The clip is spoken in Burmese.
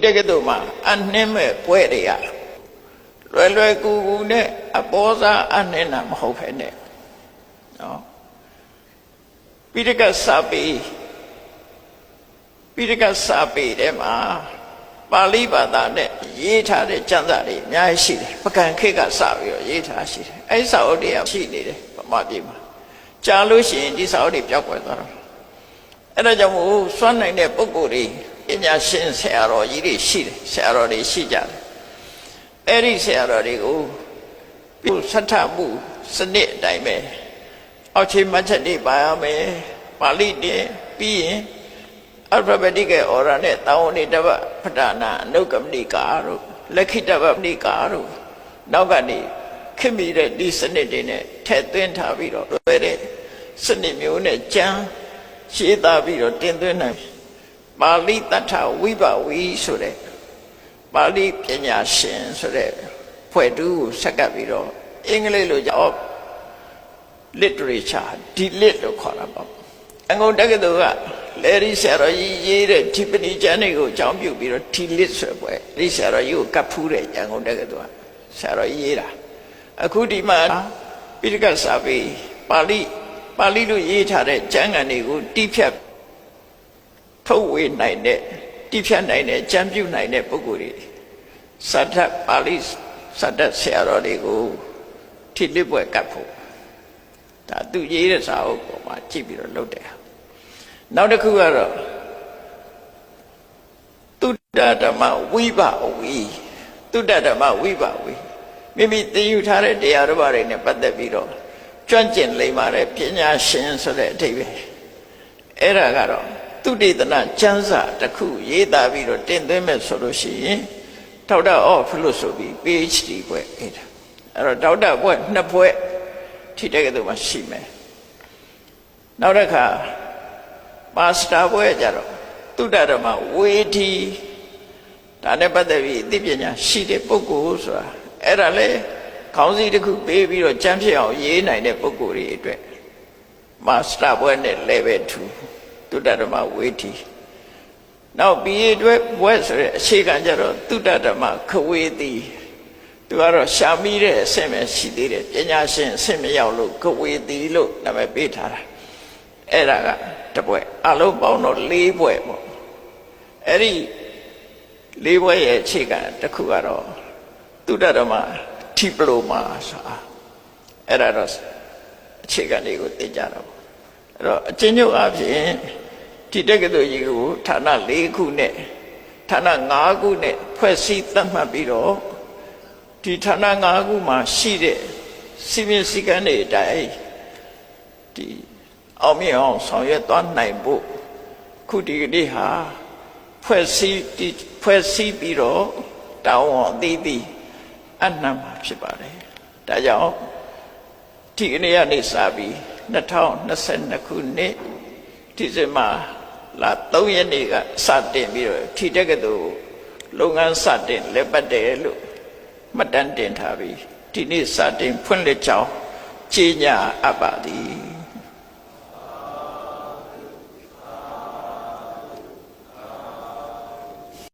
တဲ့ကတို့မှာအနှင်းမဲ့ပွဲတွေကလွယ်လွယ်ကူကူနဲ့အပေါ်စားအနှင်းတာမဟုတ်ဖ ೇನೆ နော်ပိဋကစာပေထဲမှာပါဠိဘာသာနဲ့ရေးထားတဲ့ကျမ်းစာတွေအများကြီးရှိတယ်ပကံခေတ်ကစပြီးတော့ရေးထားရှိတယ်အဲဒီစာအုပ်တွေကရှိနေတယ်ဗမာပြည်မှာကြားလို့ရှိရင်ဒီစာအုပ်တွေပျောက်ကွယ်သွားတော့အဲ့ဒါကြောင့်မို့စွမ်းနိုင်တဲ့ပုဂ္ဂိုလ်တွေပညာရှင်ဆရာတော်ကြီးတွေရှိတယ်ဆရာတော်တွေရှိကြတယ်အဲ့ဒီဆရာတော်တွေကိုပြုဆက်ထမှုစနစ်အတိုင်းပဲအောက်ခြေမှတ်ချက်တွေပါရမယ်ပါဠိတင်ပြီးရင်alphabetic order နဲ့တာဝဏိတပပဋ္ဌာနာအနုကမဏိကာတို့လက်ခိတပမဏိကာတို့နောက်ကနေခင်မိတဲ့ဒီစနစ်တွေနဲ့ထည့်သွင်းထားပြီးတော့လွယ်တဲ့စနစ်မျိုးနဲ့ကျမ်းရှင်းသားပြီးတော့တင်သွင်းနိုင်ပါဠိတထဝိဘဝီဆိုတဲ့ပါဠိပညာရှင်ဆိုတဲ့ဖွဲ့တူကိုဆက်ကပ်ပြီးတော့အင်္ဂလိပ်လိုကြော literature ဒီlitလို့ခေါ်တာပေါ့အငုံတက္ကသိုလ်ကလေရီဆရာတော်ကြီးရေးတဲ့ဒီပဏိကျမ်းတွေကိုအကြောင်းပြုပြီးတော့ဒီlitဆိုပွဲဒီဆရာတော်ကြီးကိုကပ်ဖူးတဲ့အငုံတက္ကသိုလ်ကဆရာတော်ကြီးရေးတာအခုဒီမှာပိဋကစာပေပါဠိလိုရေးထားတဲ့ကျမ်းဂန်တွေကိုတိဖြတ်ထုတ်ဝေနိုင်တဲ့တိဖြတ်နိုင်တဲ့ကျမ်းပြုနိုင်တဲ့ပုဂ္ဂိုလ်တွေစတ္ထပါဠိစတ္ထဆရာတော်တွေကိုထိလစ်ပွဲကပ်ဖို့ဒါသူရေးတဲ့စာအုပ်ပေါ်မှာကြည့်ပြီးတော့လုပ်တယ်နောက်တစ်ခုကတော့သုတ္တဓမ္မဝိဘဝီသုတ္တဓမ္မဝိဘဝီမိမိသိယူထားတဲ့တရားတော်ဘာတွေနဲ့ပတ်သက်ပြီးတော့ကျွမ်းကျင်လိမ္မာတဲ့ပညာရှင်ဆိုတဲ့အဓိပ္ပာယ်အဲ့ဒါကတော့သုတေသနကျမ်းစာတစ်ခုရေးသားပြီးတော့တင်သွင်းမဲ့ဆိုလို့ရှိရင်ဒေါက်တာအော့ဖလို့ဆိုပြီး PhD ဘွဲ့အဲ့ဒါအဲ့တော့ဒေါက်တာဘွဲ့နှစ်ဘွဲ့ထိတဲ့ကတူမှရှိမယ်နောက်တစ်ခါမာစတာဘွဲ့ကြတော့သုတ္တဓမ္မဝေဒီဒါနဲ့ပတ်သက်ပြီးအသိပညာရှိတဲ့ပုဂ္ဂိုလ်ဆိုတာအဲ့ဒါလေခေါင်းစည်းတစ်ခုပေးပြီးတော့ကျမ်းဖြစ်အောင်ရေးနိုင်တဲ့ပုဂ္ဂိုလ်တွေအတွက်မာစတာဘွဲ့နဲ့ level 2သုတ္တဓမ္မဝေဒီနောက် BA အတွက်ဘွဲ့ဆိုတဲ့အခြေခံကြတော့သုတ္တဓမ္မခဝေတိသူကတော့ရှာမိတဲ့အဆင့်ပဲရှိသေးတယ်ပညာရှင်အဆင့်မရောက်လို့ခဝေတိလို့နာမည်ပေးထားတာအဲ့ဒါကတပွဲအလုံးပေါင်းတော့၄ပွဲပေါ့အဲ့ဒီ၄ပွဲရဲ့အခြေခံတစ်ခုကတော့သုတ္တဓမ္မဒီပလိုမာဆိုတာအဲ့ဒါတော့အခြေခံတွေကိုသိကြတော့အဲ့တော့အချင်းချုပ်အဖြစ်ဒီတက္ကသိုလ်ကြီးကိုဌာန၄ခုနဲ့ဌာန၅ခုနဲ့ဖွဲ့စည်းသတ်မှတ်ပြီးတော့ဒီဌာန၅ခုမှာရှိတဲ့စီမင်းစည်းကမ်းတွေအတိုင်းဒီအောင်မြင်အောင်ဆောင်ရွက်သွားနိုင်ဖို့ခုဒီကနေ့ဟာဖွဲ့စည်းပြီးတော့တောင်းဝန်အသီးသီးအနှံ့မှာဖြစ်ပါတယ်ဒါကြောင့်ဒီကနေ့ကနေစပြီး2022ခုနှစ်ဒီဇင်ဘာလ3ရက်နေ့ကစတင်ပြီးတော့ထိတက်ကတူလုပ်ငန်းစတင်လက်ပတ်တယ်လို့မှတ်တမ်းတင်ထားပြီးဒီနေ့စတင်ဖွင့်လှစ်ကြောင်းကြေညာအပ်ပါသည်